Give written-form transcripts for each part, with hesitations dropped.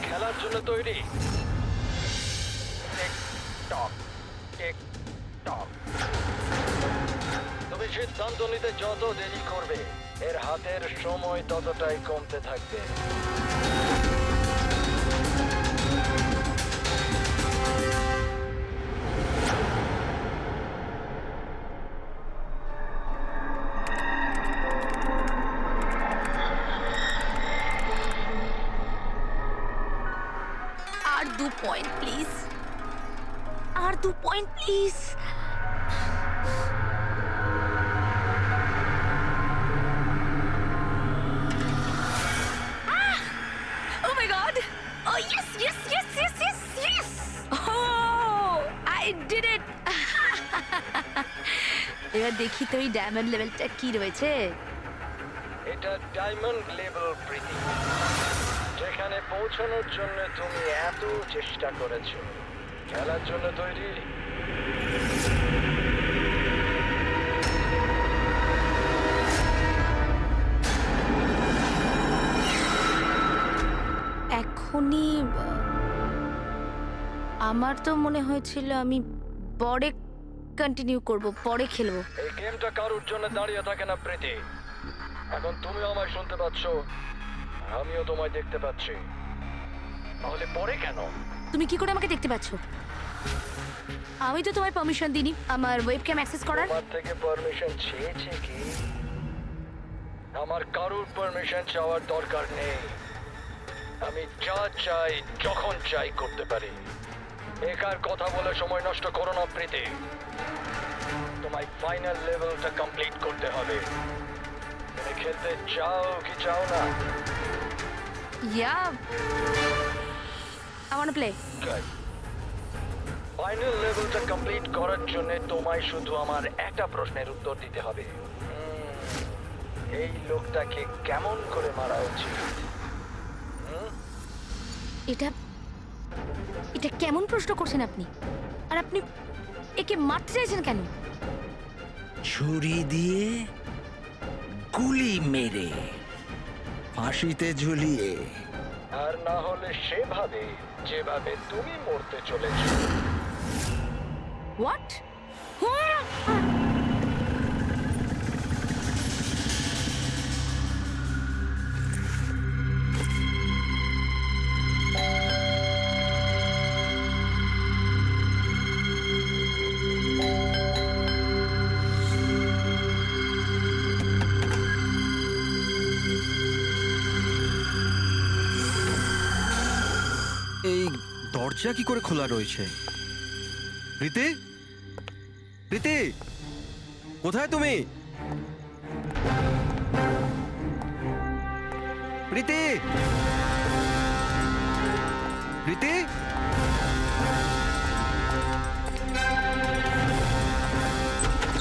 খেলার জন্য তৈরি? টিক টক, টিক টক। তুমি সিদ্ধান্ত নিতে যত দেরি করবে, এর হাতের সময় ততটাই কমতে থাকবে। আর 2 পয়েন্ট প্লিজ, আর 2 point please. Oh my god! Oh yes, yes, yes, yes, yes, yes! Oh, I did it! এবার দেখি তো এই ডায়মন্ড লেভেলটা কি রয়েছে। এটা ডায়মন্ড লেভেল প্রীতি, যেখানে পৌঁছানোর জন্য তুমি এত চেষ্টা করেছো। খেলার জন্য তৈরি? এখনই আমার তো মনে হয়েছিল আমি পরে কন্টিনিউ করব, পরে খেলবো। এই গেমটা কারোর জন্য দাঁড়িয়ে থাকে না প্রীতি। এখন তুমিও আমায় শুনতে পাচ্ছ, আমিও তোমায় দেখতে পাচ্ছি। তাহলে পরে কেন? তুমি কি করে আমাকে দেখতে পাচ্ছ? আমি তো তোমায় পারমিশন দিইনি আমার ওয়েবক্যাম অ্যাক্সেস করার। তোমার থেকে পারমিশন চেয়েছে কি? আমার কারোর পারমিশন চাওয়ার দরকার নেই। আমি যা চাই যখন চাই করতে পারি। একার কথা বলে সময় নষ্ট করো না প্রীতি। তোমায় ফাইনাল লেভেলটা কমপ্লিট করতে হবে। তুমি খেলতে চাও কি চাও না? Yeah, I want to play. Final লেভেলটা কমপ্লিট করার জন্য তোমায় শুধু আমার একটা প্রশ্নের উত্তর দিতে হবে। এই লোকটাকে কেমন করে মারা উচিত? এটা এটা কেমন প্রশ্ন করছেন আপনি? আর আপনি একে মারতে চাইছেন কেন? ছুরি দিয়ে, গুলি মেরে, ফাঁসিতে ঝুলিয়ে। আর না হলে সেভাবে যেভাবে তুমি মরতে চলেছো। হোয়াট? এই দরজা কি করে খোলা রয়েছে? প্রীতি, প্রীতি, কোথায় তুমি? প্রীতি, প্রীতি,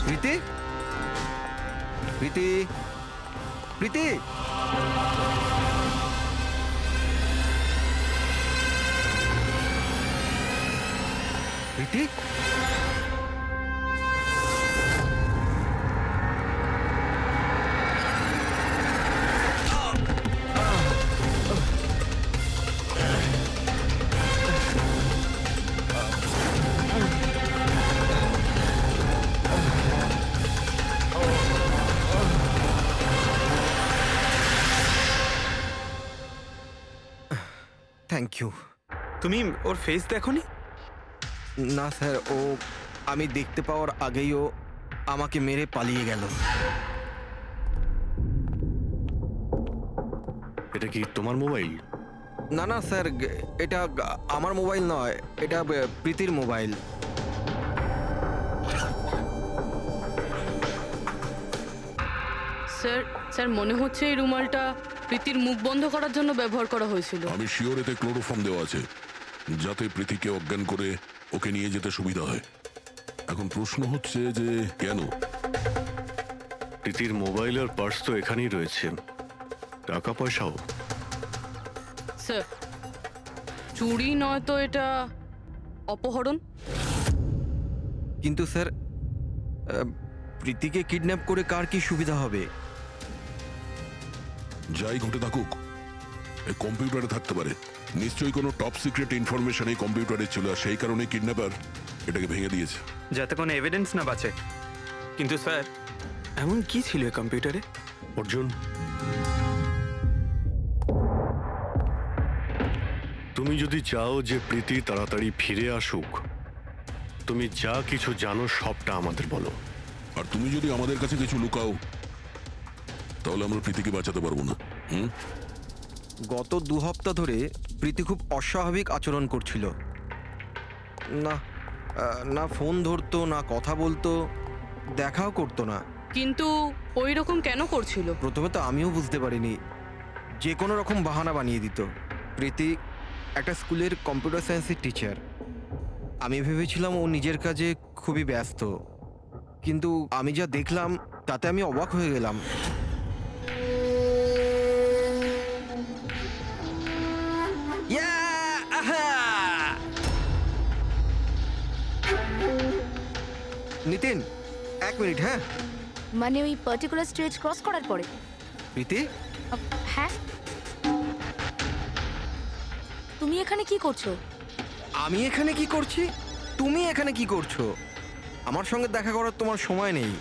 প্রীতি, প্রীতি, প্রীতি। প্রীতি, থ্যাংক ইউ। তুমি ওর ফেস দেখোনি? না স্যার, ও আমি দেখতে পাওয়ার আগেই ও আমাকে মেরে পালিয়ে গেল। এটা কি তোমার মোবাইল? না না স্যার, এটা আমার মোবাইল নয়, এটা প্রীতির মোবাইল। স্যার স্যার মনে হচ্ছে এই রুমালটা প্রীতির মুখ বন্ধ করার জন্য ব্যবহার করা হয়েছিল। আমি শিওর এতে ক্লোরোফর্ম দেওয়া আছে, যাতে প্রীতিকে অজ্ঞান করে ওকে নিয়ে যেতে সুবিধা হয়। এখন প্রশ্ন হচ্ছে যে কেন? প্রীতির মোবাইল আর পার্স তো এখানেই রয়েছে, টাকা পয়সাও। স্যার চুরি নয় তো এটা অপহরণ। কিন্তু স্যার, প্রীতিকে কিডন্যাপ করে কার কি সুবিধা হবে? যাই ঘটে থাকুক, এই কম্পিউটারে থাকতে পারে। নিশ্চয়ই কোনো টপ সিক্রেট ইনফরমেশন এই কম্পিউটারে ছিল আর সেই কারণে কিডন্যাপার এটাকে ভেঙে দিয়েছে। যাতে কোনো এভিডেন্স না বাঁচে। কিন্তু স্যার, এমন কি ছিল এই কম্পিউটারে? অর্জুন, তুমি যদি চাও যে প্রীতি তাড়াতাড়ি ফিরে আসুক, তুমি যা কিছু জানো সবটা আমাদের বলো। আর তুমি যদি আমাদের কাছে কিছু লুকাও তাহলে আমরা প্রীতিকে বাঁচাতে পারবো না। গত 2 সপ্তাহ ধরে প্রীতি খুব অস্বাভাবিক আচরণ করছিল। না না ফোন ধরতো, না কথা বলতো, দেখাও করতো না। কিন্তু ওই রকম কেন করছিল? প্রথমে তো আমিও বুঝতে পারিনি, যে কোনো রকম বাহানা বানিয়ে দিত। প্রীতি একটা স্কুলের কম্পিউটার সায়েন্সের টিচার। আমি ভেবেছিলাম ও নিজের কাজে খুবই ব্যস্ত, কিন্তু আমি যা দেখলাম তাতে আমি অবাক হয়ে গেলাম। নিতিন, 1 মিনিট। হ্যাঁ মানে ওই পার্টিকুলার স্টেজ ক্রস করার পরে? প্রীতি, হ্যাঁ, তুমি এখানে কি করছো? আমি এখানে কি করছি? তুমি এখানে কি করছো? আমার সঙ্গে দেখা করার তোমার সময় নেই,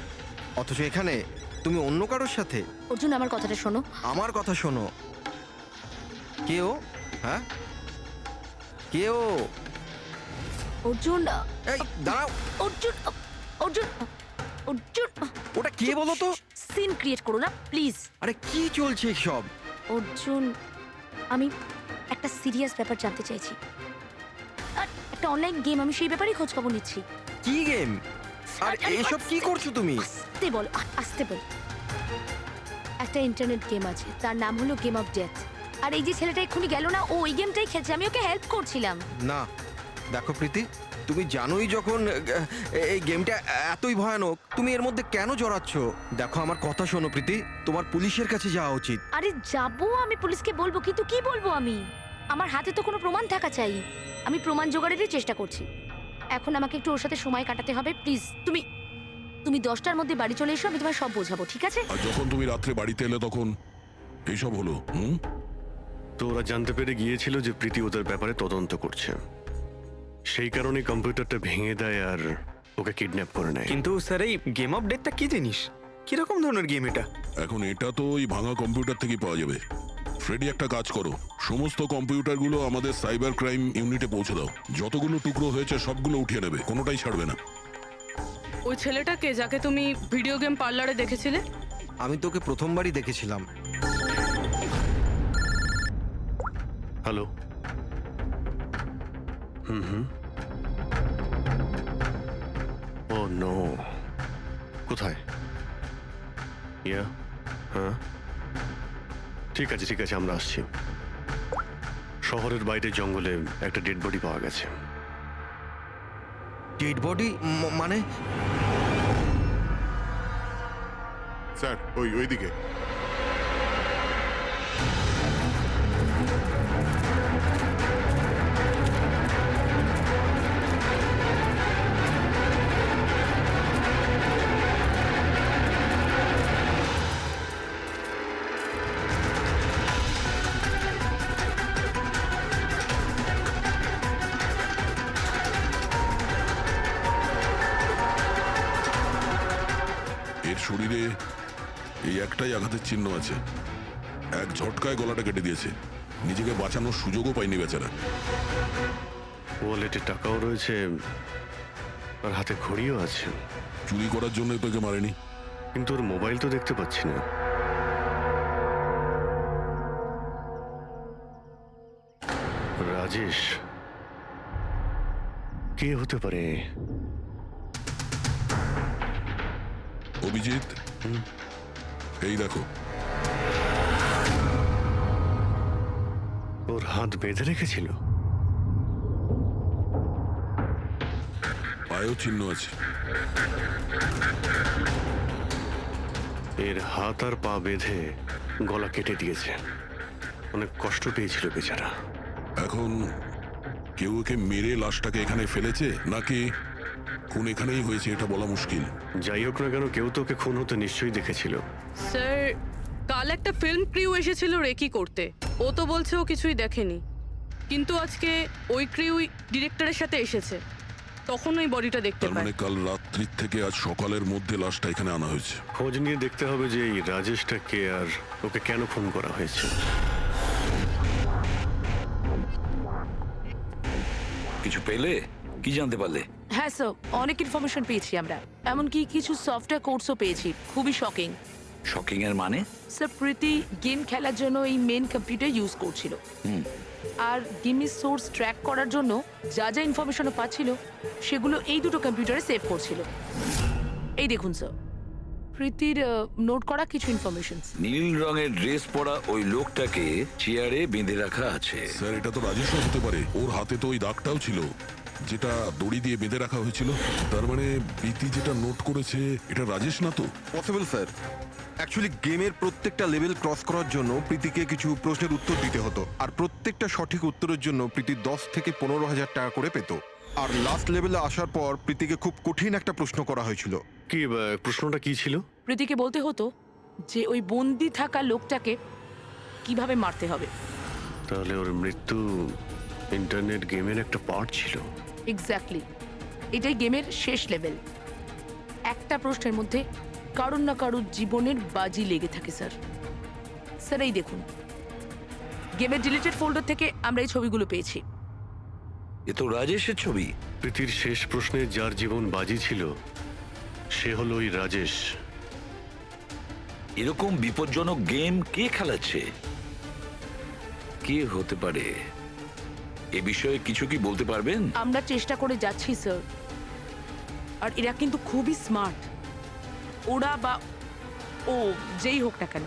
অথচ এখানে তুমি অন্য কারোর সাথে। অর্জুন, আমার কথাটা শোনো। আমার কথা শোনো। কে ও? হ্যাঁ, কে ও? অর্জুন, এই দাঁড়াও। অর্জুন, অর্জুন, অর্জুন, ওটা কে বলো তো? সিন ক্রিয়েট করো না প্লিজ। আরে কি চলছে সব? অর্জুন, আমি একটা সিরিয়াস ব্যাপার জানতে চাইছি। আর একটা অনলাইন গেম, আমি সেই ব্যাপারেই খোঁজ খবর নিচ্ছি। কি গেম? আর এইসব কি করছো তুমি? আস্তে বল, আস্তে বল। একটা ইন্টারনেট গেম আছে, তার নাম হলো গেম অফ ডেথ। আর এই যে ছেলেটা এক্ষুনি গেল না, ও ওই গেমটাই খেলছে, আমি ওকে হেল্প করছিলাম। না দেখো প্রীতি, তুমি জানোই যখন এই গেমটা এতই ভয়ানক, তুমি এর মধ্যে কেন জড়াচ্ছ? দেখো আমার কথা শোনো প্রীতি, তোমার পুলিশের কাছে যাওয়া উচিত। আরে যাবো, আমি পুলিশকে বলবো, কিন্তু কি বলবো আমি? আমার হাতে তো কোনো প্রমাণ থাকা চাই। আমি প্রমাণ জোগাড়েরই চেষ্টা করছি। এখন আমাকে একটু ওর সাথে সময় কাটাতে হবে। প্লিজ তুমি 10টার মধ্যে বাড়ি চলে এসো, আমি তোমায় সব বোঝাবো, ঠিক আছে? আর যখন তুমি রাত্রে বাড়িতে এলে তখন এইসব হলো। তো ওরা জানতে পেরে গিয়েছিল যে প্রীতি ওদের ব্যাপারে তদন্ত করছে, সেই কারণে কম্পিউটারটা ভেঙে দেয় আর ওকে কিডন্যাপ করে নেয়। কিন্তু স্যার, এই গেম অফ ডেথটা কি জিনিস? কিরকম ধরনের গেম এটা? এখন এটা তো ওই ভাঙা কম্পিউটার থেকেই পাওয়া যাবে। ফ্রেডি, একটা কাজ করো, সমস্ত কম্পিউটারগুলো আমাদের সাইবার ক্রাইম ইউনিটে পৌঁছে দাও। যতগুলো টুকরো হয়েছে সবগুলো উঠিয়ে নেবে, কোনোটাই ছাড়বে না। ওই ছেলেটাকে যাকে তুমি ভিডিও গেম পার্লারে দেখেছিলে? আমি তোকে প্রথমবারই দেখেছিলাম। হ্যালো। ও নো, কোথায়? ইয়া, হ্যাঁ ঠিক আছে ঠিক আছে, আমরা আসছি। শহরের বাইরে জঙ্গলে একটা ডেড বডি পাওয়া গেছে। ডেড বডি মানে? স্যার ওইদিকে। এর শরীরে এই একটাই আঘাতের চিহ্ন আছে। এক ঝটকায় গলাটা কেটে দিয়েছে, নিজেকে বাঁচানোর সুযোগও পায়নি বেচারা। ওয়ালেটে টাকাও রয়েছে আর হাতে ঘড়িও আছে। চুরি করার জন্য তোকে মারেনি। কিন্তু ওর মোবাইল তো দেখতে পাচ্ছি না। রাজেশ কে হতে পারে? অভিজিৎ, এই দেখো, ওর হাত বেঁধে রেখেছিল। পায়েও চিহ্ন আছে। এর হাত আর পা বেঁধে গলা কেটে দিয়েছে। অনেক কষ্ট পেয়েছিল বেচারা। এখন কেউ ওকে মেরে লাশটাকে এখানে ফেলেছে নাকি খুন এখানেই হয়েছে এটা বলা মুশকিল। যাই হোক না কেন, কেউ তোকে খুন হতে নিশ্চয়ই দেখেছিল। স্যার, কাল একটা ফিল্ম ক্রিউ এসেছিল রেকি করতে। ও তো বলছে ও কিছুই দেখেনি। কিন্তু আজকে ওই ক্রিউ ডিরেক্টরের সাথে এসেছে, তখন ওই বডিটা দেখতে তার মানে পায়। কাল রাত্রির থেকে আজ সকালের মধ্যে লাশটা এখানে আনা হয়েছে। খোঁজ নিয়ে দেখতে হবে যে এই রাজেশটা কে আর ওকে কেন খুন করা হয়েছে। কিছু পেলে? কি জানতে পারলে? হ্যাঁ স্যার, অনেক ইনফরমেশন পেয়েছি আমরা, এমনকি কিছু সফটওয়্যার কোর্সও পেয়েছি। খুবই শকিং। শকিং এর মানে? স্যার, প্রীতি গেম খেলার জন্য এই মেন কম্পিউটার ইউজ করছিল, আর গেমের সোর্স ট্র্যাক করার জন্য যা যা ইনফরমেশনও পাচ্ছিল সেগুলো এই দুটো কম্পিউটারে সেভ করছিল। এই দেখুন স্যার, প্রীতির নোট করা কিছু ইনফরমেশন। নীল রঙের ড্রেস পরা ওই লোকটাকে চেয়ারে বেঁধে রাখা আছে। স্যার এটা তো রাজেশও হতে পারে, ওর হাতে তো ওই দাগটাও ছিল যেটা দড়ি দিয়ে বেঁধে রাখা হয়েছিল। তার মানে প্রীতি যেটা নোট করেছে এটা রাজেশ না তো? Possible sir. অ্যাকচুয়ালি গেমের প্রত্যেকটা লেভেল ক্রস করার জন্য প্রীতিকে কিছু প্রশ্নের উত্তর দিতে হতো, আর প্রত্যেকটা সঠিক উত্তরের জন্য প্রীতি 10 থেকে 15,000 টাকা করে পেত। আর লাস্ট লেভেলে আসার পর প্রীতিকে খুব কঠিন একটা প্রশ্ন করা হয়েছিল। কি প্রশ্নটা কি ছিল? প্রীতিকে বলতে হতো যে ওই বন্দি থাকা লোকটাকে কিভাবে মারতে হবে। তাহলে ওর মৃত্যু ইন্টারনেট গেমের একটা পার্ট ছিল। এক্স্যাক্টলি, এটাই গেমের শেষ লেভেল। একটা প্রশ্নের মধ্যে কারুর না কারুর জীবনের বাজি লেগে থাকে স্যার। স্যার এই দেখুন, গেমের ডিলিটেড ফোল্ডার থেকে আমরা এই ছবিগুলো পেয়েছি। এ তো রাজেশের ছবি। প্রীতির শেষ প্রশ্নে যার জীবন বাজি ছিল সে হলো ওই রাজেশ। এরকম বিপজ্জনক গেম কে খেলাচ্ছে? কে হতে পারে? এ বিষয়ে কিছু কি বলতে পারবেন? আমরা চেষ্টা করে যাচ্ছি স্যার, আর এরা কিন্তু খুবই স্মার্ট। ওরা বা ও যেই হোক না কেন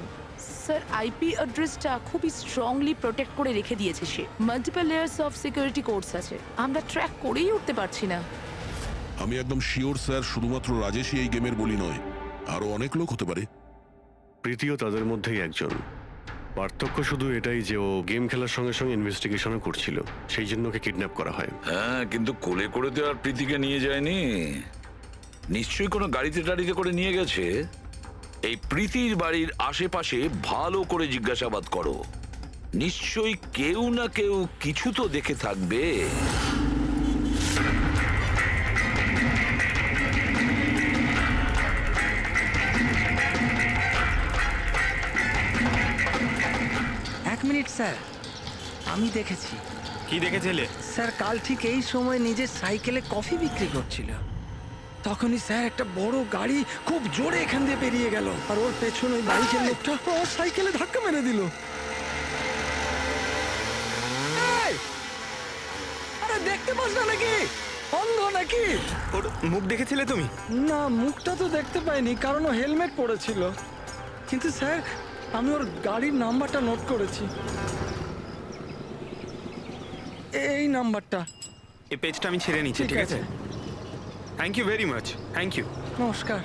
স্যার, আইপি অ্যাড্রেসটা খুবই স্ট্রংলি প্রোটেক্ট করে রেখে দিয়েছে সে। Multiple layers of security codes আছে, আমরা ট্র্যাক করেই উঠতে পারছি না। আমি একদম শিওর স্যার, শুধুমাত্র রাজেশই এই গেমের বলি নয়, আরো অনেক লোক হতে পারে। প্রীতিও তাদের মধ্যেই একজন। পার্থক্য শুধু এটাই যে ও গেম খেলার সঙ্গে সঙ্গে ইনভেস্টিগেশনও করছিল, সেই জন্য ওকে কিডন্যাপ করা হয়। হ্যাঁ, কিন্তু কোলে করে তো আর প্রীতিকে নিয়ে যায়নি। নিশ্চয়ই কোনো গাড়িতে টাড়িতে করে নিয়ে গেছে। এই প্রীতির বাড়ির আশেপাশে ভালো করে জিজ্ঞাসাবাদ করো, নিশ্চয়ই কেউ না কেউ কিছু তো দেখে থাকবে। এক মিনিট স্যার, আমি দেখেছি। কি দেখেছিলে? স্যার কাল ঠিক এই সময় নিজের সাইকেলে কফি বিক্রি করছিল, তখনই স্যার একটা বড় গাড়ি খুব জোরে এখান দিয়ে বেরিয়ে গেল, আর ওর পেছনে ওই বাইকের লোকটা ওর সাইকেলে ধাক্কা মেরে দিল। এই! আরে দেখতে পাস না নাকি? অন্ধ নাকি? ওর মুখ দেখেছিলে তুমি? না, মুখটা তো দেখতে পাইনি কারণ ও হেলমেট পরেছিল, কিন্তু স্যার আমি ওর গাড়ির নাম্বারটা নোট করেছি। এই নাম্বারটা। এই পেজটা আমি ছেড়ে নিচ্ছি, ঠিক আছে? Thank you very much. Thank you. নমস্কার।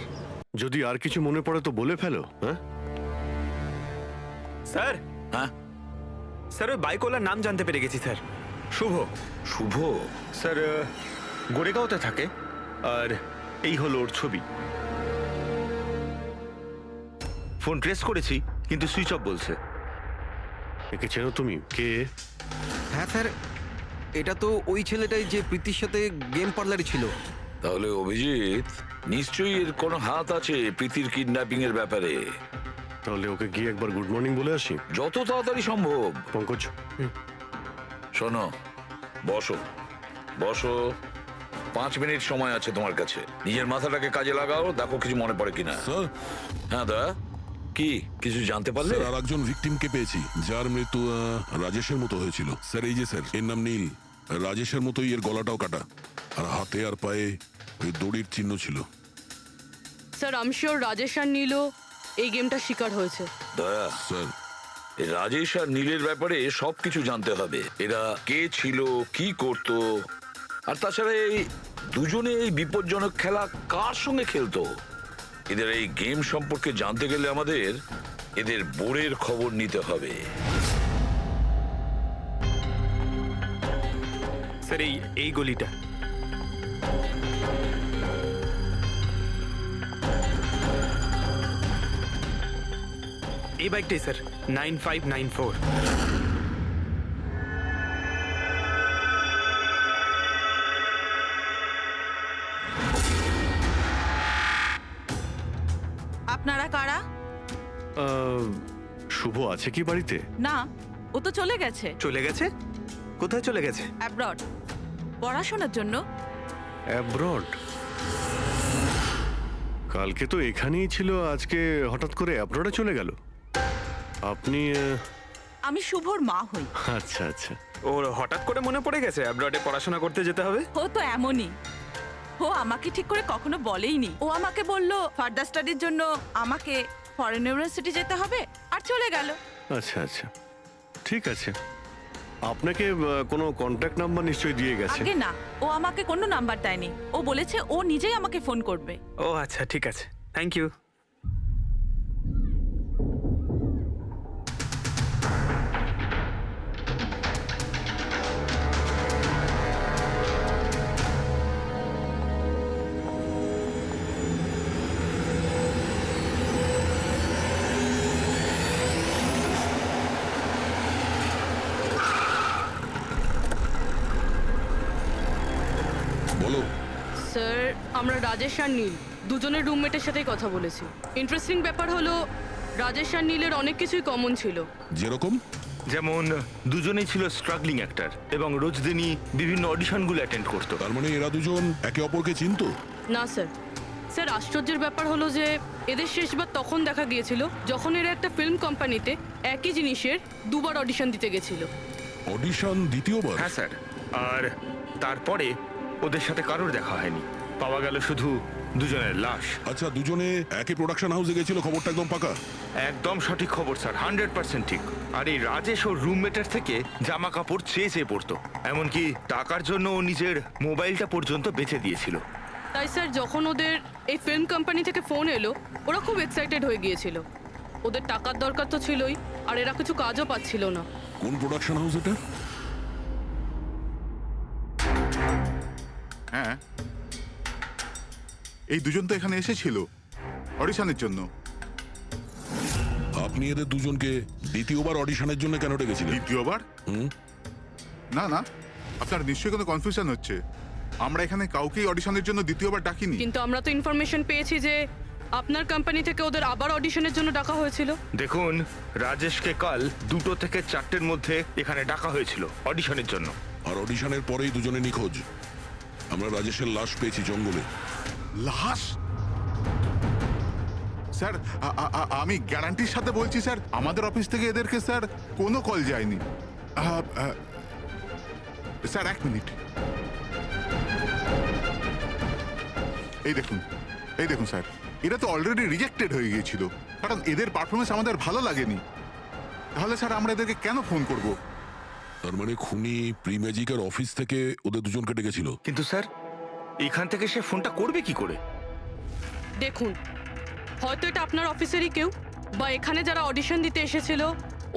যদি আর কিছু মনে পড়ে তো বলে ফেলো। হ্যাঁ স্যার, হ্যাঁ স্যার ওই বাইকওয়ালার নাম জানতে পেরে গেছি স্যার। শুভ। শুভ? স্যার গোরেগাঁওতে থাকে, আর এই হলো ওর ছবি। ফোন ট্রেস করেছি কিন্তু সুইচ অফ বলছে। একে চেনো তুমি? কে? হ্যাঁ স্যার, এটা তো ওই ছেলেটাই যে প্রীতির সাথে গেম পার্লারে ছিল। তাহলে অভিজিৎ নিশ্চয়ই এর কোনো হাত আছে প্রীতির কিডন্যাপিং এর ব্যাপারে। তাহলে ওকে গিয়ে একবার গুড মর্নিং বলে আসি। যত তাড়াতাড়ি সম্ভব। পঙ্কজ, শোনো, বসো বসো, 5 মিনিট সময় আছে তোমার কাছে। নিজের মাথাটাকে কাজে লাগাও, দেখো কিছু মনে পড়ে কিনা। স্যার, হ্যাঁ দা, কি কিছু জানতে পারলে? স্যার আর একজন ভিকটিমকে পেয়েছি যার মৃত্যু রাজেশের মতো হয়েছিল। স্যার এই যে স্যার, এর নাম নীল। রাজেশের মতোই এর গলাটাও কাটা, আর হাতে আর পায়ে ওই দড়ির চিহ্ন ছিল। স্যার আম শিওর রাজেশ আর নীলও এই গেমটা শিকার হয়েছে। দয়া, স্যার এই রাজেশ আর নীলের ব্যাপারে সবকিছু জানতে হবে। এরা কে ছিল, কি করত, আর তাছাড়া এই দুজনে এই বিপজ্জনক খেলা কার সঙ্গে খেলতো। এদের এই গেম সম্পর্কে জানতে গেলে আমাদের এদের বোর্ডের খবর নিতে হবে। স্যার এই গলিটা। এই বাইকটাই স্যার, 9594। আপনারা কারা? শুভ আছে কি বাড়িতে? না, ও তো চলে গেছে চলে গেছে? কোথায় চলে গেছে? অ্যাব্রড, পড়াশোনার জন্য। অ্যাব্রড? কালকে তো এখানেই ছিল, আজকে হঠাৎ করে অ্যাব্রডে চলে গেল। আপনি আমি শুভর মা হই। আচ্ছা আচ্ছা। ওর হঠাৎ করে মনে পড়ে গেছে অ্যাব্রডে পড়াশোনা করতে যেতে হবে। ও তো এমনই, ও আমাকে ঠিক করে কখনো বলেইনি। ও আমাকে বলল ফার্দার স্টাডির জন্য আমাকে ফরেন ইউনিভার্সিটি যেতে হবে, আর চলে গেল। আচ্ছা আচ্ছা, ঠিক আছে। আপনাকে কোনো কন্ট্যাক্ট নাম্বার নিশ্চয়ই দিয়ে গেছে? আগে না, ও আমাকে কোনো নাম্বার দেয়নি। ও বলেছে ও নিজেই আমাকে ফোন করবে। ও আচ্ছা, ঠিক আছে, থ্যাংক ইউ। বলো। স্যার, আমরা রাজেশ আর নীল দুজনের রুমমেটের সাথেই কথা বলেছি। ইন্টারেস্টিং ব্যাপার হলো রাজেশ আর নীলের অনেক কিছুই কমন ছিল। যেরকম? যেমন দুজনেই ছিল স্ট্রাগলিং অ্যাক্টর এবং রোজ দিনই বিভিন্ন অডিশনগুলো অ্যাটেন্ড করতো। তার মানে এরা দুজন একে অপরকে চিনতো? না স্যার। স্যার, আশ্চর্যের ব্যাপার হলো যে এদের শেষবার তখন দেখা গিয়েছিল যখন এরা একটা ফিল্ম কোম্পানিতে একই জিনিসের দুবার অডিশন দিতে গেছিল। অডিশন দ্বিতীয়বার? হ্যাঁ স্যার, আর তারপরে ওদের সাথে কারোর দেখা হয়নি, পাওয়া গেল শুধু দুজনের লাশ। আচ্ছা, দুজনে একই প্রোডাকশন হাউসে গেছিল, খবরটা একদম পাকা? একদম সঠিক খবর স্যার, 100% ঠিক। আর এই রাজেশ ওর রুমমেটের থেকে জামা কাপড় চেয়ে চেয়ে পড়তো, এমনকি টাকার জন্য ও নিজের মোবাইলটা পর্যন্ত বেচে দিয়েছিল। তাই স্যার, যখন ওদের এই ফিল্ম কোম্পানি থেকে ফোন এলো ওরা খুব এক্সাইটেড হয়ে গিয়েছিল। ওদের টাকার দরকার তো ছিলই, আর এরা কিছু কাজও পাচ্ছিল না। কোন প্রোডাকশন হাউস এটা? হ্যাঁ, এই দুজন তো এখানে এসেছিল অডিশনের জন্য। আপনি এদের দুজনকে দ্বিতীয়বার অডিশনের জন্য কেন ডেকেছিলেন? দ্বিতীয়বার? না না, আপনার নিশ্চয়ই কোনো কনফিউশন হচ্ছে। আমরা এখানে কাউকেই অডিশনের জন্য দ্বিতীয়বার ডাকিনি। কিন্তু আমরা তো ইনফরমেশন পেয়েছি যে আপনার কোম্পানি থেকে ওদের আবার অডিশনের জন্য ডাকা হয়েছিল। দেখুন, রাজেশকে কাল 2টো থেকে 4টের মধ্যে এখানে ডাকা হয়েছিল অডিশনের জন্য। আর অডিশনের পরেই দুজনে নিখোঁজ। আমরা রাজেশের লাশ পেয়েছি জঙ্গলে। লাশ? স্যার, আমি গ্যারান্টির সাথে বলছি স্যার, আমাদের অফিস থেকে এদেরকে স্যার কোনো কল যায়নি। Sir, 1 minute. এই দেখুন স্যার, এরা তো অলরেডি রিজেক্টেড হয়ে গিয়েছিল, কারণ এদের পারফরমেন্স আমাদের ভালো লাগেনি। তাহলে স্যার আমরা এদেরকে কেন ফোন করব? তার মানে খুনি প্রি ম্যাজিকের অফিস থেকে ওদের দুজনকে ডেকেছিল। কিন্তু স্যার, এখান থেকে সে ফোনটা করবে কি করে? দেখুন, হয়তো এটা আপনার অফিসেরই কেউ, বা এখানে যারা অডিশন দিতে এসেছিল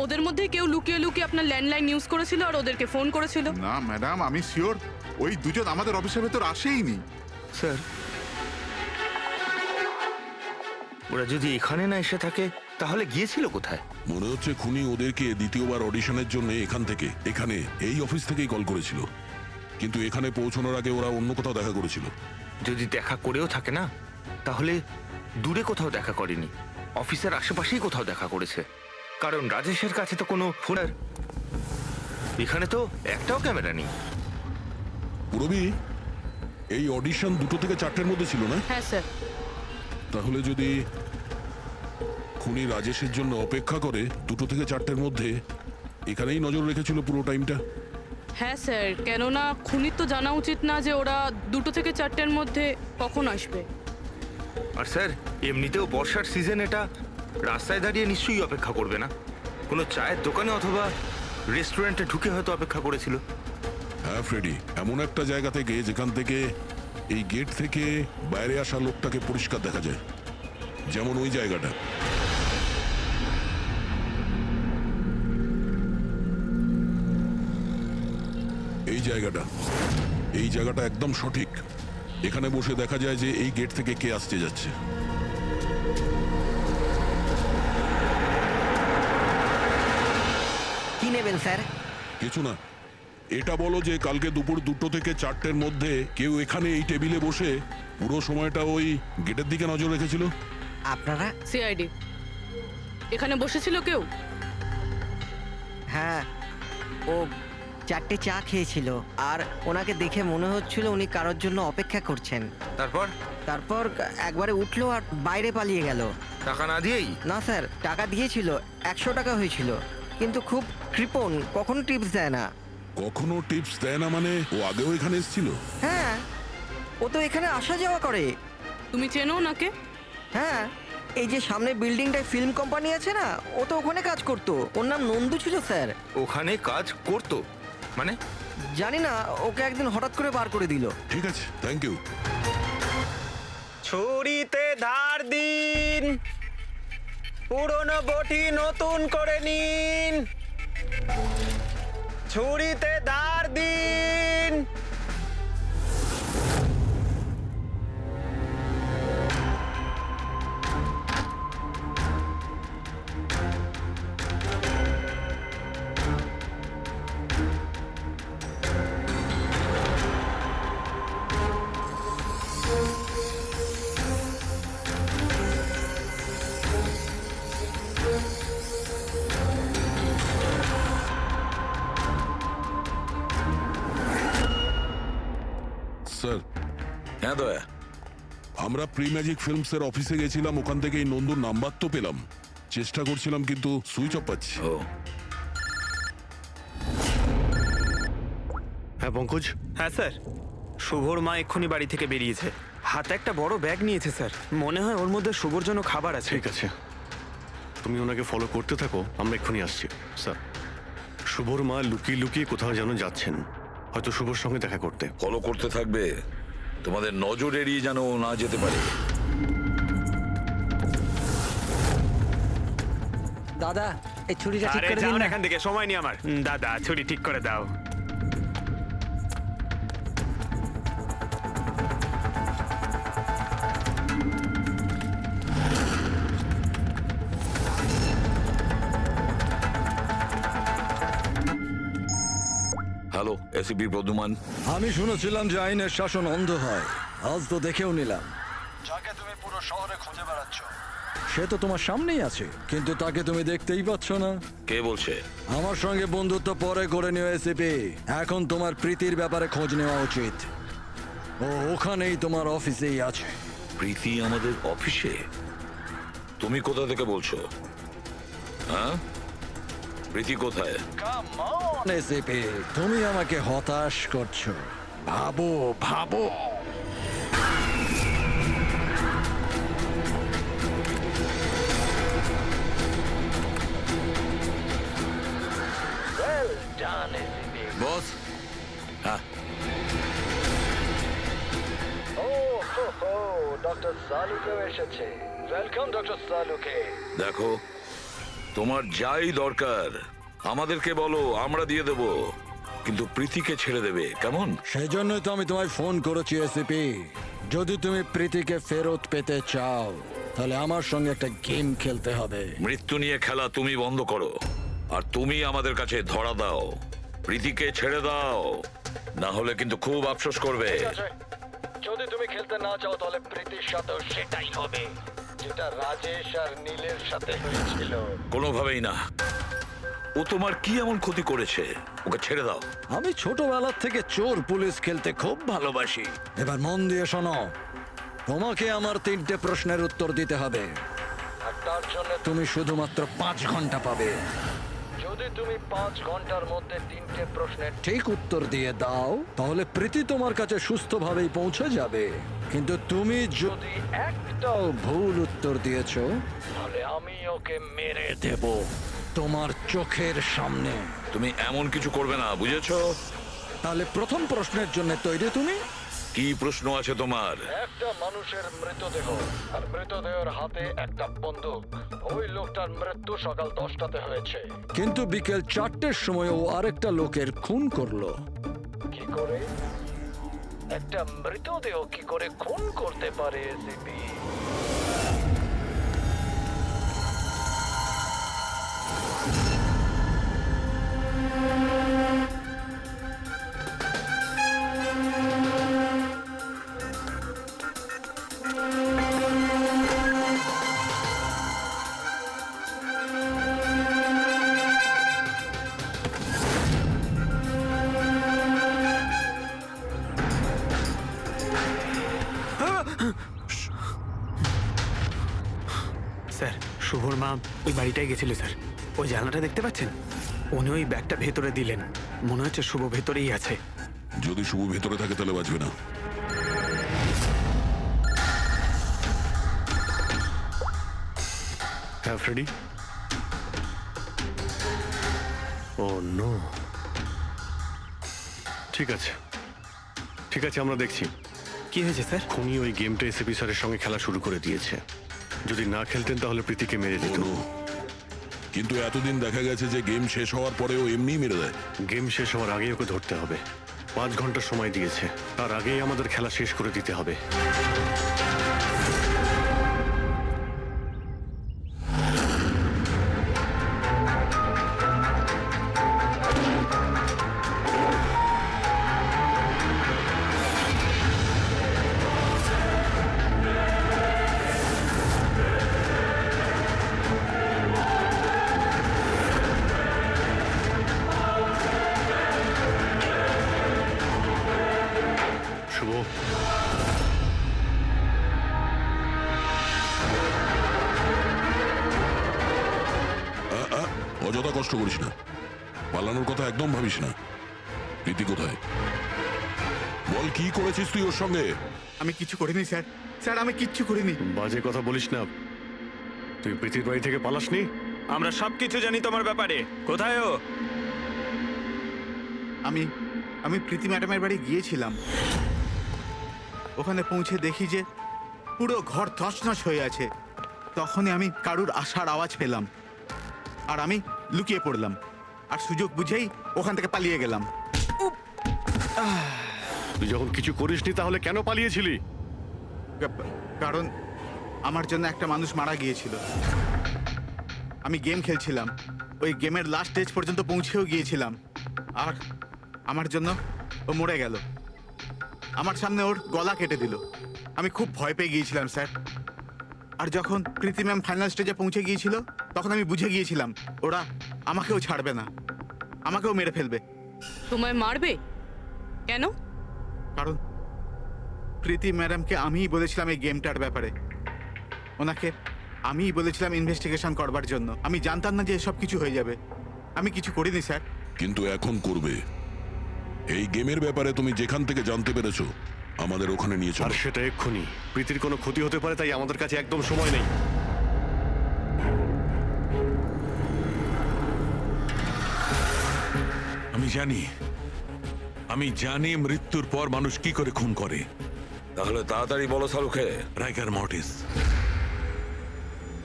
ওদের মধ্যে কেউ লুকিয়ে লুকিয়ে আপনার ল্যান্ডলাইন ইউজ করেছিল আর ওদেরকে ফোন করেছিল। না ম্যাডাম, আমি শিওর ওই দুজন আমাদের অফিসের ভেতর আসেইনি। স্যার, ওরা যদি এখানে না এসে থাকে তাহলে গিয়েছিল কোথায়? মনে হচ্ছে খুনি ওদেরকে দ্বিতীয়বার অডিশনের জন্য এখানে এই অফিস থেকেই কল করেছিল, কিন্তু এখানে পৌঁছানোর আগে ওরা অন্য কোথাও দেখা করেছিল। যদি দেখা করেও থাকে না, তাহলে দূরে কোথাও দেখা করেনি, অফিসের আশেপাশেই কোথাও দেখা করেছে। কারণ রাজেশের কাছে তো কোনো ফোন, এখানে তো একটাও ক্যামেরা নেই। পুরবি, এই অডিশন 2টো থেকে 4টের মধ্যে ছিল না? হ্যাঁ স্যার। তাহলে যদি খুনি রাজেশের জন্য অপেক্ষা করে 2টো থেকে 4টের মধ্যে, এখানেই নজর রেখেছিল পুরো টাইমটা। হ্যাঁ স্যার, কেননা খুনির তো জানা উচিত না যে ওরা 2টো থেকে 4টের মধ্যে কখন আসবে। আর স্যার, এমনিতেও বর্ষার সিজন, এটা রাস্তায় দাঁড়িয়ে নিশ্চয়ই অপেক্ষা করবে না, কোনো চায়ের দোকানে অথবা রেস্টুরেন্টে ঢুকে হয়তো অপেক্ষা করেছিল। হ্যাঁ ফ্রেডি, এমন একটা জায়গা থেকে যেখান থেকে এই গেট থেকে বাইরে আসা লোকটাকে পরিষ্কার দেখা যায়, যেমন ওই জায়গাটা। এই জায়গাটা একদম সঠিক। এখানে বসে দেখা যায় যে এই গেট থেকে কে আসতে যাচ্ছে। কি নেবেন স্যার? কিছু না, এটা বলো যে কালকে দুপুর 2টো থেকে 4টের মধ্যে কেউ এখানে এই টেবিলে বসে পুরো সময়টা ওই গেটের দিকে নজর রেখেছিল? আপনারা? সিআইডি। এখানে বসেছিল কেউ? হ্যাঁ, ও 4টে চা খেয়েছিল আর ওনাকে দেখে মনে হচ্ছিল উনি কারোর জন্য অপেক্ষা করছেন। তারপর তারপর একবারে উঠলো আর বাইরে পালিয়ে গেল। টাকা না দিয়েই? না স্যার, টাকা দিয়েছিল, 100 টাকা হয়েছিল, কিন্তু খুব কৃপণ, কখনো টিপস দেয় না। কখনো টিপস দেয় না মানে? ও আগেও এখানে এসেছিল? হ্যাঁ, ও তো এখানে আসা যাওয়া করে। তুমি চেনো ওনাকে? হ্যাঁ, এই যে সামনে বিল্ডিংটায় ফিল্ম কোম্পানি আছে না, ও তো ওখানে কাজ করতো। ওর নাম নন্দু ছিল স্যার। ওখানে কাজ করতো মানে? জানি না, ওকে একদিন হঠাৎ করে বার করে দিল। ঠিক আছে, থ্যাংক ইউ। ছুরিতে ধার দিন, পুরনো বটি নতুন করে নিন। ছুরিতে ধার দিন। স্যার, হ্যাঁ দয়া। আমরা প্রি ম্যাজিক ফিল্মসের অফিসে গেছিলাম, ওখান থেকে এই নন্দুর নাম্বার তো পেলাম, চেষ্টা করছিলাম কিন্তু সুইচ অফ পাচ্ছি। ও হ্যাঁ পঙ্কজ, হ্যাঁ স্যার, শুভর মা এক্ষুনি বাড়ি থেকে বেরিয়েছে, হাতে একটা বড় ব্যাগ নিয়েছে স্যার। মনে হয় ওর মধ্যে শুভর জন্য খাবার আছে। ঠিক আছে, তুমি ওনাকে ফলো করতে থাকো, আমরা এক্ষুনি আসছি। স্যার, শুভর মা লুকিয়ে লুকিয়ে কোথাও যেন যাচ্ছেন, হয়তো শুভর সঙ্গে দেখা করতে। ফলো করতে থাকবে, তোমাদের নজর এড়িয়ে যেন ও না যেতে পারে। দাদা, এই ছুরিটা ঠিক আরে করে দিন যাও না না। এখান থেকে, সময় নেই আমার। দাদা, ছুরি ঠিক করে দাও। Hello, ACP Pradyuman. আমি শুনেছিলাম যে আইনের শাসন অন্ধ হয়, আজ তো দেখেও নিলাম। যাকে তুমি পুরো শহরে খুঁজে বেড়াচ্ছ, সে তো তোমার সামনেই আছে, কিন্তু তাকে তুমি দেখতেই পাচ্ছ না। কে বলছে? আমার সঙ্গে বন্ধুত্ব পরে করে নিও এসিপি, এখন তোমার প্রীতির ব্যাপারে খোঁজ নেওয়া উচিত। ও ওখানেই তোমার অফিসেই আছে। প্রীতি আমাদের অফিসে? তুমি কোথা থেকে বলছো? হ্যাঁ, প্রীতি কোথায়? এসিপি, তুমি আমাকে হতাশ করছো। ভাবো ভাবো। বস? হ্যাঁ, ডক্টর সালুকেও এসেছে। Welcome doctor Salunke. দেখো, তোমার যাই দরকার আমাদেরকে বলো, আমরা দিয়ে দেব, কিন্তু প্রীতিকে ছেড়ে দেবে, কেমন? সেই জন্যই তো আমি তোমায় ফোন করেছি এসিপি। যদি তুমি প্রীতিকে ফেরত পেতে চাও, তাহলে আমার সঙ্গে একটা গেম খেলতে হবে। মৃত্যু নিয়ে খেলা তুমি বন্ধ করো, আর তুমি আমাদের কাছে ধরা দাও। প্রীতিকে ছেড়ে দাও, না হলে কিন্তু খুব আফসোস করবে। ঠিক আছে, যদি তুমি খেলতে না চাও তাহলে প্রীতির সাথেও সেটাই হবে, যেটা রাজেশ আর নীলের সাথে হয়েছিল। কোনোভাবেই না। ও তোমার কি এমন ক্ষতি করেছে? ওকে ছেড়ে দাও। আমি ছোটবেলার থেকে চোর পুলিশ খেলতে খুব ভালোবাসি। এবার মন দিয়ে শোনো, তোমাকে আমার 3টে প্রশ্নের উত্তর দিতে হবে। আর তার জন্য তুমি শুধুমাত্র 5 ঘন্টা পাবে। যদি তুমি 5 ঘন্টার মধ্যে 3টে প্রশ্নের ঠিক উত্তর দিয়ে দাও, তাহলে প্রীতি তোমার কাছে সুস্থভাবেই পৌঁছে যাবে। কিন্তু তুমি যদি একটাও ভুল উত্তর দিয়েছো, তাহলে আমি ওকে মেরে দেব তোমার চোখের সামনে। তুমি এমন কিছু করবে না, বুঝেছো? তাহলে প্রথম প্রশ্নের জন্য তৈরি তুমি? কি প্রশ্ন আছে তোমার? একটা মানুষের মৃতদেহ, আর মৃতদেহের হাতে একটা বন্দুক। ওই লোকটার মৃত্যু সকাল 10টাতে হয়েছে। কিন্তু বিকেল 4টের সময় ও আরেকটা লোকের খুন করলো। কি করে একটা মৃতদেহ কি করে খুন করতে পারে এসিপি? শুভর মা ওই বাড়িটায় গেছিল স্যার। ওই জানলাটা দেখতে পাচ্ছেন? উনি ওই ব্যাগটা ভেতরে দিলেন। মনে হচ্ছে শুভ ভেতরেই আছে। যদি শুভ ভেতরে থাকে তাহলে বাঁচবে না। হ্যাঁ ফ্রেডি। ও নো। ঠিক আছে, ঠিক আছে, আমরা দেখছি। কি হয়েছে স্যার? খুনি ওই গেমটা এসএপি স্যারের সঙ্গে খেলা শুরু করে দিয়েছে। যদি না খেলতেন তাহলে প্রীতিকে মেরে দিত। ও, কিন্তু এতদিন দেখা গেছে যে গেম শেষ হওয়ার পরেও এমনিই মেরে দেয়। গেম শেষ হওয়ার আগেই ওকে ধরতে হবে। 5 ঘন্টা সময় দিয়েছে, তার আগেই আমাদের খেলা শেষ করে দিতে হবে। শুভ, অযথা কষ্ট করিস না, পালানোর কথা একদম ভাবিস না। প্রীতি কোথায়? বল, কি করেছিস তুই ওর সঙ্গে? আমি কিছু করিনি স্যার, স্যার আমি কিচ্ছু করিনি। বাজে কথা বলিস না। তুই প্রীতির বাড়ি থেকে পালাসনি? আমরা সবকিছু জানি তোমার ব্যাপারে। কোথায় ও? আমি প্রীতি ম্যাডামের বাড়ি গিয়েছিলাম। ওখানে পৌঁছে দেখি যে পুরো ঘর তছনছ হয়ে আছে। তখনই আমি কারুর আসার আওয়াজ পেলাম, আর আমি লুকিয়ে পড়লাম, আর সুযোগ বুঝেই ওখান থেকে পালিয়ে গেলাম। তুই যখন কিছু করিসনি তাহলে কেন পালিয়েছিলি? কারণ আমার জন্য একটা মানুষ মারা গিয়েছিল। আমি গেম খেলছিলাম, ওই গেমের লাস্ট স্টেজ পর্যন্ত পৌঁছেও গিয়েছিলাম, আর আমার জন্য ও মরে গেল। আমার সামনে ওর গলা কেটে দিল। আমি খুব ভয় পেয়ে গিয়েছিলাম স্যার। আর যখন প্রীতি ম্যাম ফাইনাল স্টেজে পৌঁছে গিয়েছিল তখন আমি বুঝে গিয়েছিলাম ওরা আমাকেও ছাড়বে না, আমাকেও মেরে ফেলবে। তোমায় মারবে কেন? কারণ প্রীতি ম্যাডামকে আমিই বলেছিলাম এই গেমটার ব্যাপারে। ওনাকে আমিই বলেছিলাম ইনভেস্টিগেশন করবার জন্য। আমি জানতাম না যে এসব কিছু হয়ে যাবে। আমি কিছু করিনি স্যার। কিন্তু এখন করবে। এই গেমের ব্যাপারে তুমি যেখান থেকে জানতে পেরেছো আমাদের ওখানে নিয়ে আর চলো। সেটা এক্ষুনি। প্রীতির কোনো ক্ষতি হতে পারে, তাই আমাদের কাছে একদম সময় নেই। আমি জানি মৃত্যুর পর মানুষ কি করে খুন করে। তাহলে তাড়াতাড়ি বলো শাহরুখে। রাইগার মর্টিস।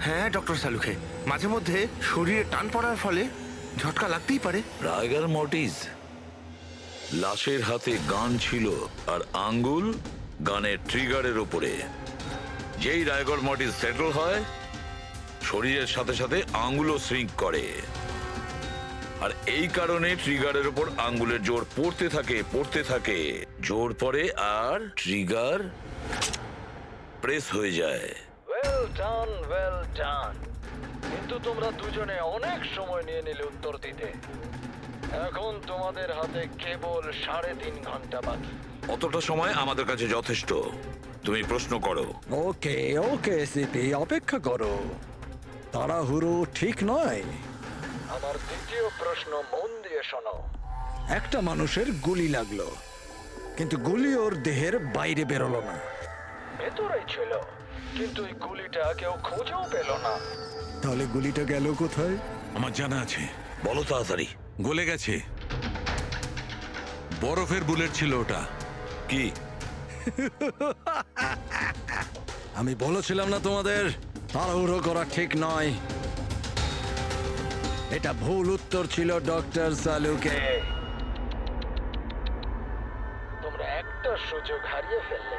হ্যাঁ ডক্টর সালুখে, মাঝে মধ্যে শরীরে টান পড়ার ফলে ঝটকা লাগতেই পারে। রাইগার মর্টিস লাশের হাতে গান ছিল আর আঙ্গুল গানের ট্রিগারের উপরে। যেই রাইগার মর্টিস সেটেল হয় শরীরের সাথে সাথে আঙ্গুলও শ্রিঙ্ক করে, আর এই কারণে ট্রিগারের উপর আঙ্গুলের জোর পড়তে থাকে, জোর পড়ে আর ট্রিগার প্রেস হয়ে যায়। Well done. কিন্তু তোমরা দুজনে অনেক সময় নিয়ে নিলে উত্তর দিতে। এখন তোমাদের হাতে কেবল 3.5 ঘন্টা বাকি। অতটা সময় আমাদের কাছে যথেষ্ট। তুমি প্রশ্ন করো। ওকে ওকে সিপি, অপেক্ষা করো, তাড়াহুড়ো ঠিক নয়। আমার দ্বিতীয় প্রশ্ন মন দিয়ে শোনো। একটা মানুষের গুলি লাগলো, কিন্তু গুলি ওর দেহের বাইরে বেরোলো না। ভেতরেই ছিল, কিন্তু এই গুলিটা কেউ খুঁজেও পেল না। তাহলে গুলিটা গেল কোথায়? আমার জানা আছে। বলো তাড়াতাড়ি। গলে গেছে। বরফের বুলেট ছিল ওটা। কি? আমি বলেছিলাম না তোমাদের তাড়াহুড়ো করা ঠিক নয়। এটা ভুল উত্তর ছিল ডক্টর সালুকে। তোমরা একটা সুযোগ হারিয়ে ফেললে,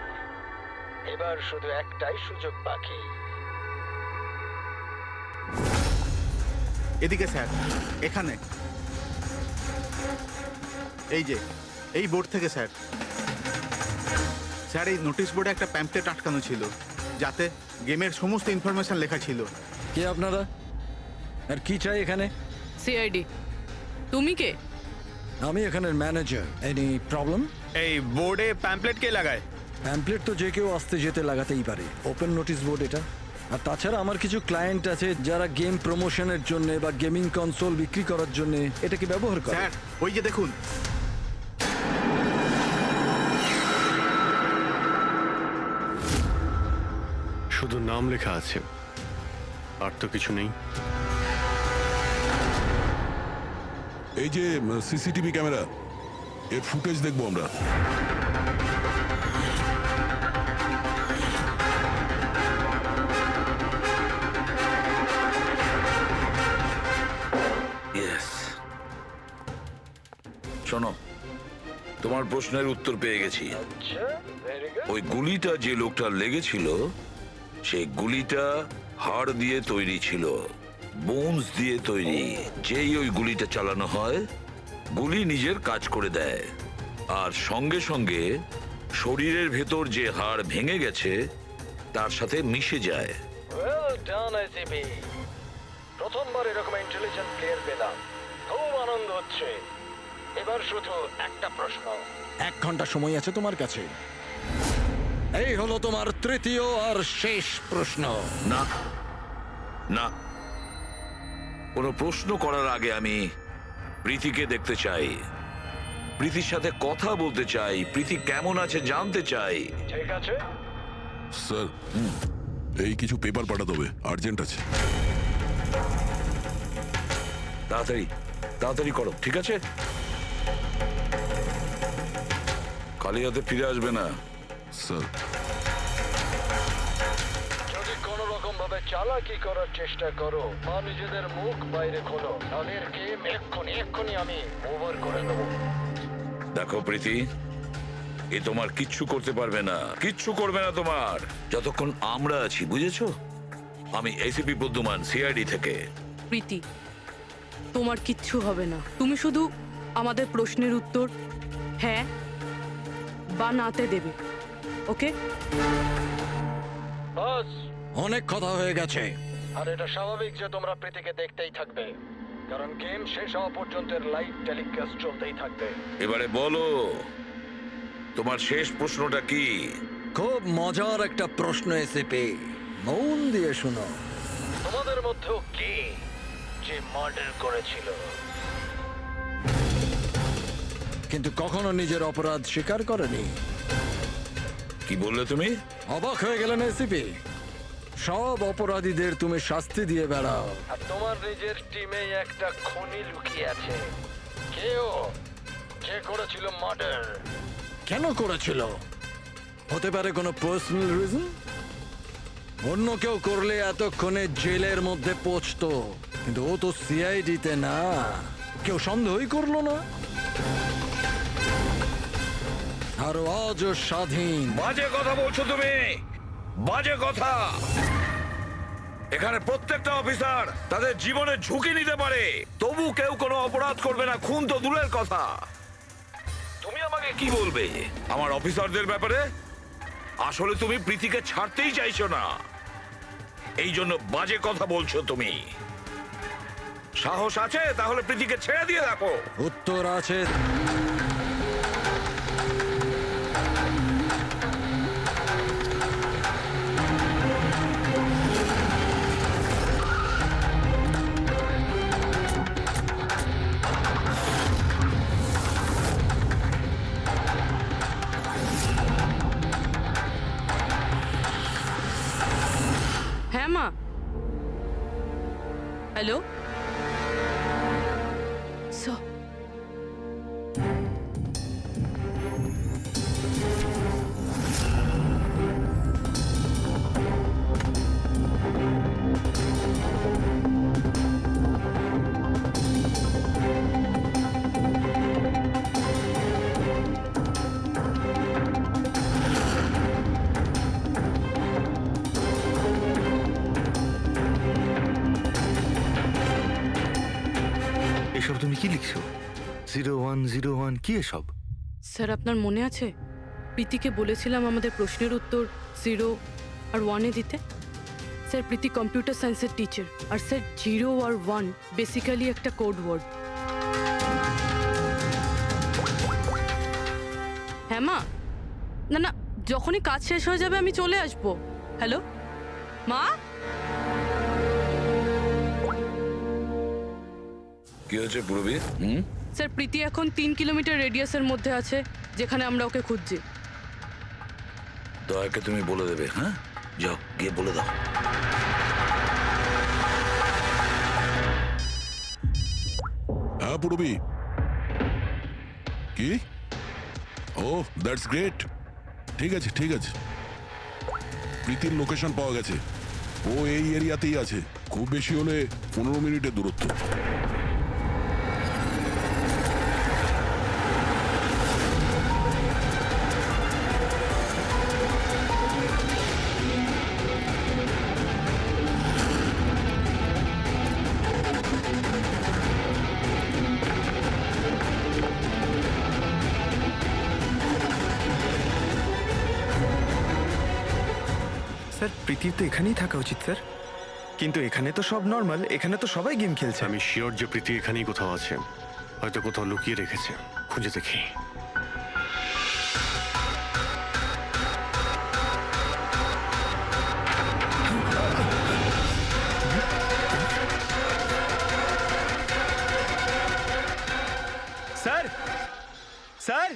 এবার শুধু একটাই সুযোগ বাকি। এদিকে স্যার, এখানে এই যে এই বোর্ড থেকে স্যার। স্যার এই নোটিশ বোর্ডে একটা প্যাম্পলেট আটকানো ছিল, যাতে গেমের সমস্ত ইনফরমেশন লেখা ছিল। কে আপনারা আর কি চাই এখানে? সিআইডি। তুমি কে? আমি এখানের ম্যানেজার। Any problem? এই বোর্ডে প্যাম্পলেট কে লাগায়? প্যাম্পলেট তো যে কেউ আসতে যেতে লাগাতেই পারে। ওপেন নোটিশ বোর্ড এটা। আর তাছাড়া আমার কিছু ক্লায়েন্ট আছে যারা গেম প্রমোশনের জন্য বা গেমিং কনসোল বিক্রি করার জন্য এটাকে ব্যবহার করে। স্যার ওই যে দেখুন, শুধু নাম লেখা আছে, আর তো কিছু নেই। এই যে সিসিটিভি ক্যামেরা, এর ফুটেজ দেখবো আমরা। ইয়েস, শোনো, তোমার প্রশ্নের উত্তর পেয়ে গেছি। আচ্ছা, ভেরি গুড। ওই গুলিটা যে লোকটার লেগেছিল, সেই গুলিটা হাড় দিয়ে তৈরি ছিল, বোনস দিয়ে তৈরি। যেই ওই গুলিটা চালানো হয়, গুলি নিজের কাজ করে দেয়, আর সঙ্গে সঙ্গে শরীরের ভেতর যে হাড় ভেঙে গেছে তার সাথে মিশে যায়। ওয়েল ডান আইসিপি, প্রথমবার এরকম ইন্টেলিজেন্ট প্লেয়ার পেলাম, খুব আনন্দ হচ্ছে। এবার শুধু একটা প্রশ্ন। 1 ঘন্টা সময় আছে তোমার কাছে। এই হলো তোমার তৃতীয় আর শেষ প্রশ্ন। না না, কোনো প্রশ্ন করার আগে আমি প্রীতিকে দেখতে চাই, প্রীতির সাথে কথা বলতে চাই, প্রীতি কেমন আছে জানতে চাই। ঠিক আছে, স্যার, এই কিছু পেপার পাঠাতে হবে, আর্জেন্ট আছে। তাড়াতাড়ি তাড়াতাড়ি করো, ঠিক আছে? খালি হাতে ফিরে আসবে না। স্যার, যদি কোনো রকম ভাবে চালাকি করার চেষ্টা করো বা নিজেদের মুখ বাইরে খোলো, তাহলে এর গেম এক্ষুনি আমি ওভার করে দেবো। দেখো প্রীতি, এ তোমার কিচ্ছু করতে পারবে না, কিচ্ছু করবে না তোমার, যতক্ষণ আমরা আছি, বুঝেছো? আমি এসিপি প্রদ্যুমান, সিআইডি থেকে। প্রীতি, তোমার কিচ্ছু হবে না। তুমি শুধু আমাদের প্রশ্নের উত্তর হ্যাঁ বা নাতে দেবে, ওকে? বাস, অনেক কথা হয়ে গেছে। আর এটা স্বাভাবিক যে তোমরা প্রীতিকে দেখতেই থাকবে, কারণ গেম শেষ হওয়া পর্যন্ত লাইভ টেলিকাস্ট চলতেই থাকবে। এবারে বলো, তোমার শেষ প্রশ্নটা কি? খুব মজার একটা প্রশ্ন এসেপি, মন দিয়ে শুনো। তোমাদের মধ্যেও কে যে মার্ডার করেছিল কিন্তু কখনো নিজের অপরাধ স্বীকার করেনি? কি বললে তুমি? অবাক হয়ে গেলেন এসিপি? সব অপরাধীদের তুমি শাস্তি দিয়ে বেড়াও, আর তোমার নিজের টিমে একটা খুনি লুকিয়ে আছে। কেউ যে করেছিল মার্ডার? কেন করেছিল? হতে পারে কোনো পার্সোনাল রিজন। অন্য কেউ করলে এতক্ষণে জেলের মধ্যে পৌঁছতো, কিন্তু ও তো সিআইডিতে না, কেউ সন্দেহই করলো না। আর আজও স্বাধীন। বাজে কথা বলছো তুমি, বাজে কথা। এখানে প্রত্যেকটা অফিসার তাদের জীবনে ঝুঁকি নিতে পারে, তবু কেউ কোনো অপরাধ করবে না, খুন তো দূরের কথা। তুমি আমাকে কি বলবে আমার অফিসারদের ব্যাপারে? আসলে তুমি প্রীতিকে ছাড়তেই চাইছো না, এই জন্য বাজে কথা বলছো তুমি। সাহস আছে তাহলে প্রীতিকে ছেড়ে দিয়ে রাখো। উত্তর আছে। হ্যাঁ মা, হ্যালো। এসব তুমি কি লিখছো? 0101 কি এসব? স্যার, আপনার মনে আছে প্রীতিকে বলেছিলাম আমাদের প্রশ্নের উত্তর 0 আর 1-এ দিতে? স্যার, প্রীতি কম্পিউটার সায়েন্সের টিচার, আর স্যার 0 আর 1 বেসিক্যালি একটা কোড ওয়ার্ড। হ্যাঁ মা, না না, যখনই কাজ শেষ হয়ে যাবে আমি চলে আসবো। হ্যালো মা। কি হয়েছে পূরবী? স্যার প্রীতি এখন 3 কিলোমিটার রেডিয়াসের মধ্যে আছে যেখানে আমরা ওকে খুঁজছি। দয়াকে তুমি বলে দেবে। হ্যাঁ, যাও গিয়ে বলে দাও। হ্যাঁ পূরবী, কি? ও দ্যাটস গ্রেট। ঠিক আছে ঠিক আছে, প্রীতির লোকেশন পাওয়া গেছে। ও এই এরিয়াতেই আছে, খুব বেশি হলে 15 মিনিটের দূরত্ব। স্যার প্রীতির তো এখানেই থাকা উচিত স্যার, কিন্তু এখানে তো সব নর্মাল, এখানে তো সবাই গেম খেলছে। আমি শিওর যে প্রীতি এখানেই কোথাও আছে, হয়তো কোথাও লুকিয়ে রেখেছে। খুঁজে দেখি। স্যার স্যার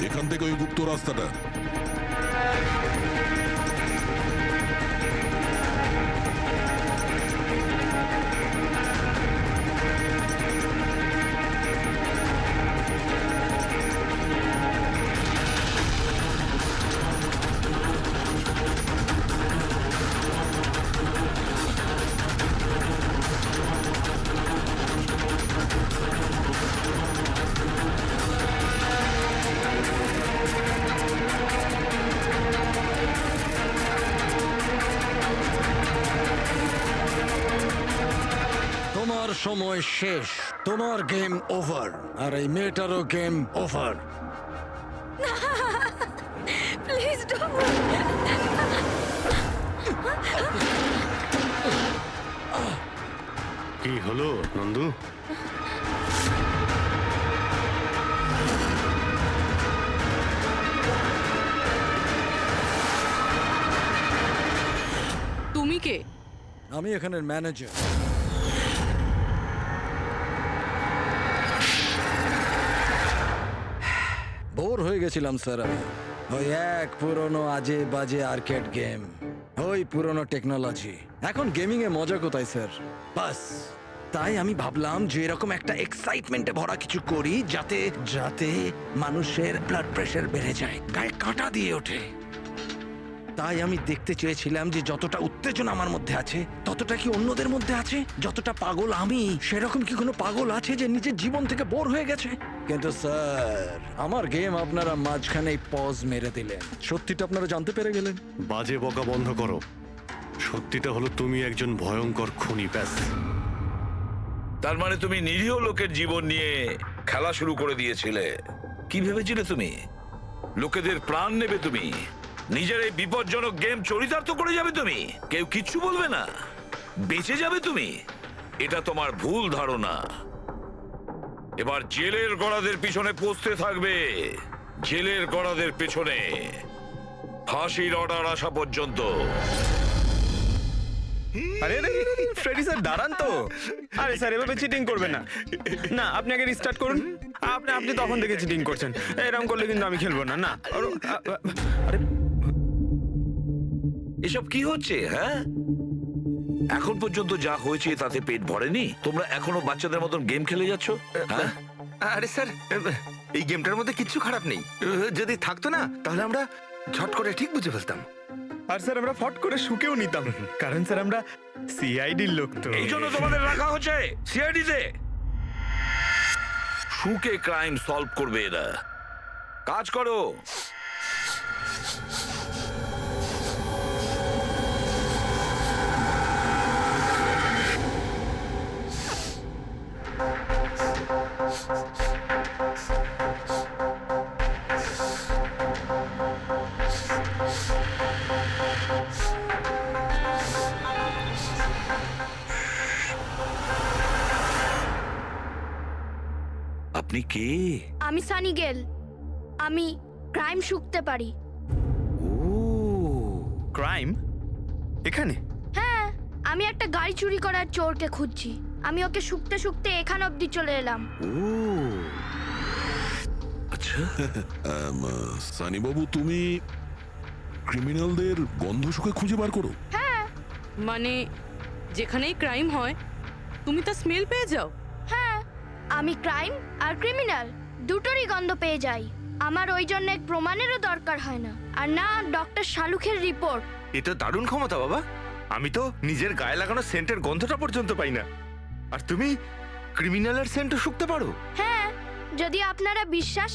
এখান থেকে ওই গুপ্ত রাস্তাটা। তোমার সময় শেষ, তোমার গেম ওভার, আর এই মেয়েটারও গেম ওভার। Please don't. কি হলো নন্দু? তুমি কে? আমি এখানের ম্যানেজার। বোর হয়ে গেছিলাম স্যার আমি। ওই এক পুরনো আজে বাজে আর্কেড গেম, ওই পুরনো টেকনোলজি। এখন গেমিং এ মজা কোথায় স্যার? বাস তাই আমি ভাবলাম যে এরকম একটা এক্সাইটমেন্টে ভরা কিছু করি যাতে যাতে মানুষের ব্লাড প্রেশার বেড়ে যায়, গায়ে কাঁটা দিয়ে ওঠে। তাই আমি দেখতে চেয়েছিলাম যে যতটা উত্তেজনা আমার মধ্যে আছে ততটা কি অন্যদের মধ্যে আছে? যতটা পাগল আমি, সেরকম কি কোনো পাগল আছে যে নিজের জীবন থেকে বোর হয়ে গেছে? কিন্তু স্যার, আমার গেম আপনারা মাঝখানে পজ মেরে দিলেন। সত্যিটা আপনারা জানতে পেরে গেলেন। বাজে বকা বন্ধ করো। সত্যিটা হলো তুমি একজন ভয়ঙ্কর খুনি, ব্যাস। তার মানে তুমি নিরীহ লোকের জীবন নিয়ে খেলা শুরু করে দিয়েছিলে। কি ভেবেছিলে তুমি লোকেদের প্রাণ নেবে? তুমি নিজের এই বিপজ্জনক গেম চরিতার্থ করে যাবে? তুমি কেউ কিচ্ছু বলবে না, বেঁচে যাবে তুমি? এটা তোমার ভুল ধারণা। এবার জেলের গড়াদের পিছনে পৌঁছতে থাকবে, জেলের গড়াদের পেছনে ফাঁসির অর্ডার আসা পর্যন্ত। আরে ফ্রেডি স্যার দাঁড়ান তো। আরে স্যার এভাবে চিটিং করবেন না। না, আপনি আগে রিস্টার্ট করুন। আপনি তখন থেকে চিটিং করছেন, এরকম করলে কিন্তু আমি খেলবো না। না আরে এসব কি হচ্ছে? হ্যাঁ, এখন পর্যন্ত যা হয়েছে তাতে পেট ভরেনি? তোমরা এখনো বাচ্চাদের মতন গেম খেলে যাচ্ছ? হ্যাঁ, আরে স্যার, এই গেমটার মধ্যে কিচ্ছু খারাপ নেই। যদি থাকতো না তাহলে আমরা ঝট করে ঠিক বুঝে ফেলতাম। আর স্যার আমরা ফট করে শুকেও নিতাম, কারণ স্যার আমরা সিআইডির লোক। তো এই জন্য তোমাদের রাখা হচ্ছে সিআইডিতে। শুকে ক্রাইম সলভ করবে এরা। কাজ করো। আপনি কে? আমি সানি গেল। আমি ক্রাইম শুকতে পারি। ও ক্রাইম এখানে? হ্যাঁ, আমি একটা গাড়ি চুরি করার চোরকে খুঁজছি। আমি ওকে শুকতে শুকতে এখান অবধি চলে এলাম। ও আচ্ছা। সানি বাবু, তুমি ক্রিমিনালদের গন্ধ শুকে খুঁজে বার করো? মানে যেখানেই ক্রাইম হয় তুমি তা স্মেল পেয়ে যাও? হ্যাঁ, আমি ক্রাইম আর ক্রিমিনাল দুটোরই গন্ধ পেয়ে যাই। আমার ওই জন্য এক প্রমাণেরও দরকার হয় না, আর না ডক্টর শালুখের রিপোর্ট। এ তো দারুণ ক্ষমতা বাবা। আমি তো নিজের গায়ে লাগানো সেন্টের গন্ধটা পর্যন্ত পাই না, আর তুমি ক্রিমিনালের সেন্টও শুকতে পারো? হ্যাঁ, যদি আপনারা বিশ্বাস